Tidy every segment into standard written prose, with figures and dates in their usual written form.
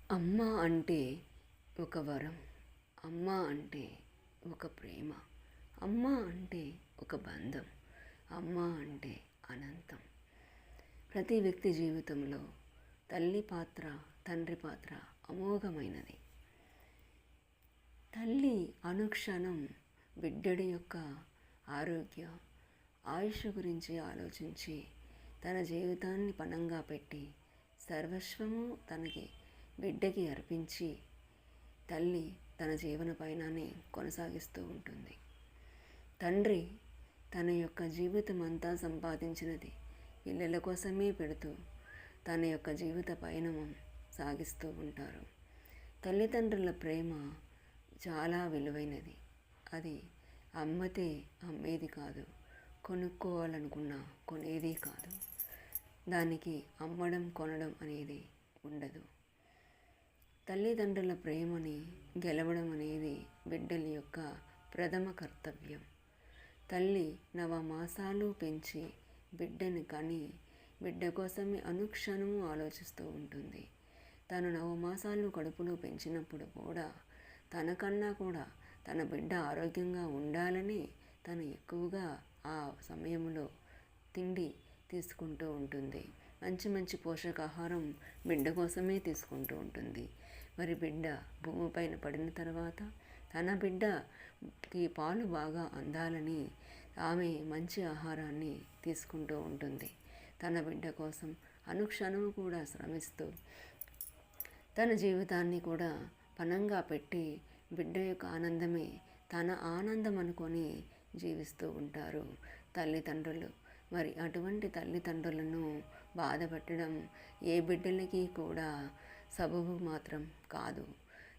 అమ్మ అంటే ఒక వరం. అమ్మ అంటే ఒక ప్రేమ. అమ్మ అంటే ఒక బంధం. అమ్మ అంటే అనంతం. ప్రతి వ్యక్తి జీవితంలో తల్లి పాత్ర, తండ్రి పాత్ర అమోఘమైనది. తల్లి అనుక్షణం బిడ్డడి యొక్క ఆరోగ్య ఆయుష్ గురించి ఆలోచించి తన జీవితాన్ని పణంగా పెట్టి సర్వస్వము తనకి బిడ్డకి అర్పించి తల్లి తన జీవన పయనాన్ని కొనసాగిస్తూ ఉంటుంది. తండ్రి తన యొక్క జీవితం అంతా సంపాదించినది పిల్లల కోసమే పెడుతూ తన యొక్క జీవిత పయనం సాగిస్తూ ఉంటారు. తల్లిదండ్రుల ప్రేమ చాలా విలువైనది. అది అమ్మతే అమ్మేది కాదు, కొనుక్కోవాలనుకున్నా కొనేది కాదు. దానికి అమ్మడం కొనడం అనేది ఉండదు. తల్లిదండ్రుల ప్రేమని గెలవడం అనేది బిడ్డల యొక్క ప్రథమ కర్తవ్యం. తల్లి నవమాసాలు పెంచి బిడ్డని కని బిడ్డ కోసమే అనుక్షణము ఆలోచిస్తూ ఉంటుంది. తను నవమాసాలు కడుపులో పెంచినప్పుడు కూడా తనకన్నా కూడా తన బిడ్డ ఆరోగ్యంగా ఉండాలని తను ఎక్కువగా ఆ సమయంలో తిండి తీసుకుంటూ ఉంటుంది. మంచి మంచి పోషకాహారం బిడ్డ కోసమే తీసుకుంటూ ఉంటుంది. మరి బిడ్డ భూమిపైన పడిన తర్వాత తన బిడ్డకి పాలు బాగా అందాలని ఆమె మంచి ఆహారాన్ని తీసుకుంటూ ఉంటుంది. తన బిడ్డ కోసం అనుక్షణం కూడా శ్రమిస్తూ తన జీవితాన్ని కూడా పణంగా పెట్టి బిడ్డ యొక్క ఆనందమే తన ఆనందం అనుకొని జీవిస్తూ ఉంటారు తల్లిదండ్రులు. మరి అటువంటి తల్లిదండ్రులను బాధపెట్టడం ఏ బిడ్డలకి కూడా సబబు మాత్రం కాదు.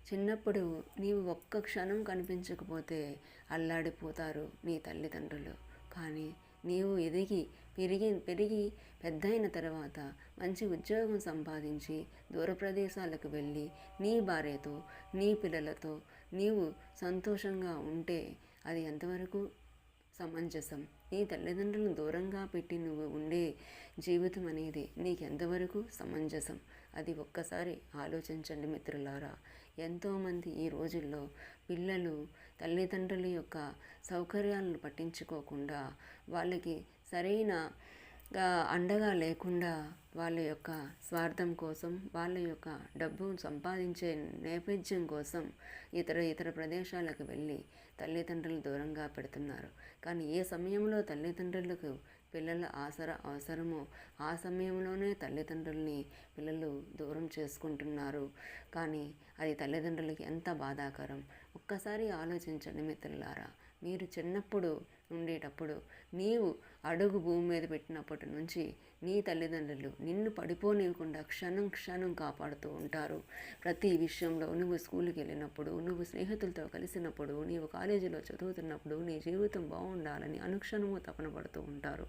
చిన్నప్పుడు నీవు ఒక్క క్షణం కనిపించకపోతే అల్లాడిపోతారు నీ తల్లిదండ్రులు. కానీ నీవు ఎదిగి పెరిగి పెద్దయిన తర్వాత మంచి ఉద్యోగం సంపాదించి దూర ప్రదేశాలకు వెళ్ళి నీ భార్యతో నీ పిల్లలతో నీవు సంతోషంగా ఉంటే అది ఎంతవరకు సమంజసం? నీ తల్లిదండ్రులను దూరంగా పెట్టి నువ్వు ఉండే జీవితం అనేది నీకు ఎంతవరకు సమంజసం? అది ఒక్కసారి ఆలోచించండి మిత్రులారా. ఎంతోమంది ఈ రోజుల్లో పిల్లలు తల్లిదండ్రుల యొక్క సౌకర్యాలను పట్టించుకోకుండా వాళ్ళకి సరైన అండగా లేకుండా వాళ్ళ యొక్క స్వార్థం కోసం వాళ్ళ యొక్క డబ్బు సంపాదించే నేపథ్యం కోసం ఇతర ప్రదేశాలకు వెళ్ళి తల్లిదండ్రులు దూరంగా పెడుతున్నారు. కానీ ఏ సమయంలో తల్లిదండ్రులకు పిల్లల అవసరమో ఆ సమయంలోనే తల్లిదండ్రుల్ని పిల్లలు దూరం చేసుకుంటున్నారు. కానీ అది తల్లిదండ్రులకి ఎంత బాధాకరం. ఒక్కసారి ఆలోచించండి మిత్రులారా. మీరు చిన్నప్పుడు ఉండేటప్పుడు నీవు అడుగు భూమి మీద పెట్టినప్పటి నుంచి నీ తల్లిదండ్రులు నిన్ను పడిపోనివ్వకుండా క్షణం కాపాడుతూ ఉంటారు. ప్రతి విషయంలో నువ్వు స్కూల్కి వెళ్ళినప్పుడు, నువ్వు స్నేహితులతో కలిసినప్పుడు, నీవు కాలేజీలో చదువుతున్నప్పుడు నీ జీవితం బాగుండాలని అనుక్షణము తపన పడుతూ ఉంటారు.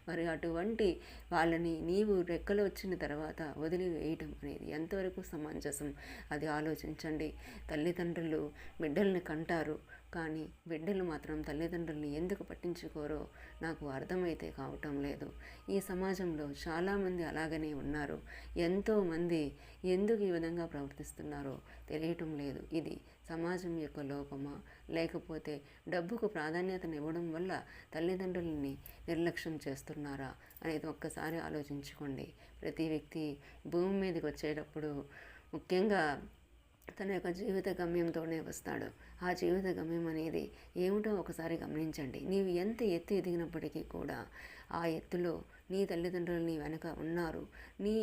మరి అటువంటి వాళ్ళని నీవు రెక్కలు వచ్చిన తర్వాత వదిలివేయటం అనేది ఎంతవరకు సమంజసం? అది ఆలోచించండి. తల్లిదండ్రులు బిడ్డల్ని కంటారు, కానీ బిడ్డలు మాత్రం తల్లిదండ్రుల్ని ఎందుకు పట్టించుకోరో నాకు అర్థమైతే కావటం లేదు. ఈ సమాజంలో చాలామంది అలాగనే ఉన్నారు. ఎంతోమంది ఎందుకు ఈ విధంగా ప్రవర్తిస్తున్నారో తెలియటం లేదు. ఇది సమాజం యొక్క లోపమా, లేకపోతే డబ్బుకు ప్రాధాన్యతనివ్వడం వల్ల తల్లిదండ్రులని నిర్లక్ష్యం చేస్తున్నారా అనేది ఒక్కసారి ఆలోచించుకోండి. ప్రతి వ్యక్తి భూమి మీదకి వచ్చేటప్పుడు ముఖ్యంగా తన యొక్క జీవిత గమ్యంతోనే వస్తాడు. ఆ జీవిత గమ్యం అనేది ఏమిటో ఒకసారి గమనించండి. నీవు ఎంత ఎత్తు ఎదిగినప్పటికీ కూడా ఆ ఎత్తులో నీ తల్లిదండ్రులు నీ వెనక ఉన్నారు. నీ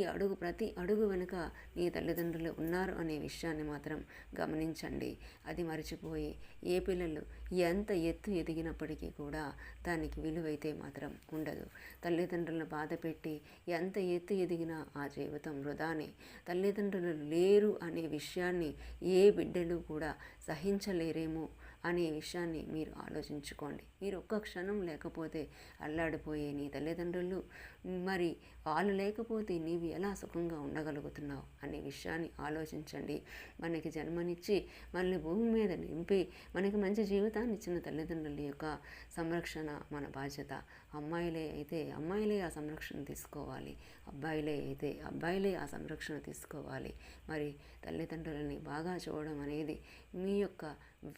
ప్రతి అడుగు వెనుక నీ తల్లిదండ్రులు ఉన్నారు అనే విషయాన్ని మాత్రం గమనించండి. అది మర్చిపోయి ఏ పిల్లలు ఎంత ఎత్తు ఎదిగినప్పటికీ కూడా దానికి విలువైతే మాత్రం ఉండదు. తల్లిదండ్రులను బాధ పెట్టి ఎంత ఎత్తు ఎదిగినా ఆ జీవితం వృధానే. తల్లిదండ్రులు లేరు అనే విషయాన్ని ఏ బిడ్డలు కూడా సహించలేరేమో అనే విషయాన్ని మీరు ఆలోచించుకోండి. మీరు ఒక్క క్షణం లేకపోతే అల్లాడిపోయే నీ తల్లిదండ్రులు మరి వాళ్ళు లేకపోతే నీవు ఎలా సుఖంగా ఉండగలుగుతున్నావు అనే విషయాన్ని ఆలోచించండి. మనకి జన్మనిచ్చి మనల్ని భూమి మీద నింపి మనకి మంచి జీవితాన్ని ఇచ్చిన తల్లిదండ్రుల యొక్క సంరక్షణ మన బాధ్యత. అమ్మాయిలే అయితే అమ్మాయిలే ఆ సంరక్షణ తీసుకోవాలి, అబ్బాయిలే అయితే అబ్బాయిలే ఆ సంరక్షణ తీసుకోవాలి. మరి తల్లిదండ్రులని బాగా చూడడం అనేది మీ యొక్క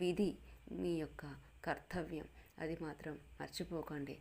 విధి, మీ యొక్క కర్తవ్యం. అది మాత్రం మర్చిపోకండి.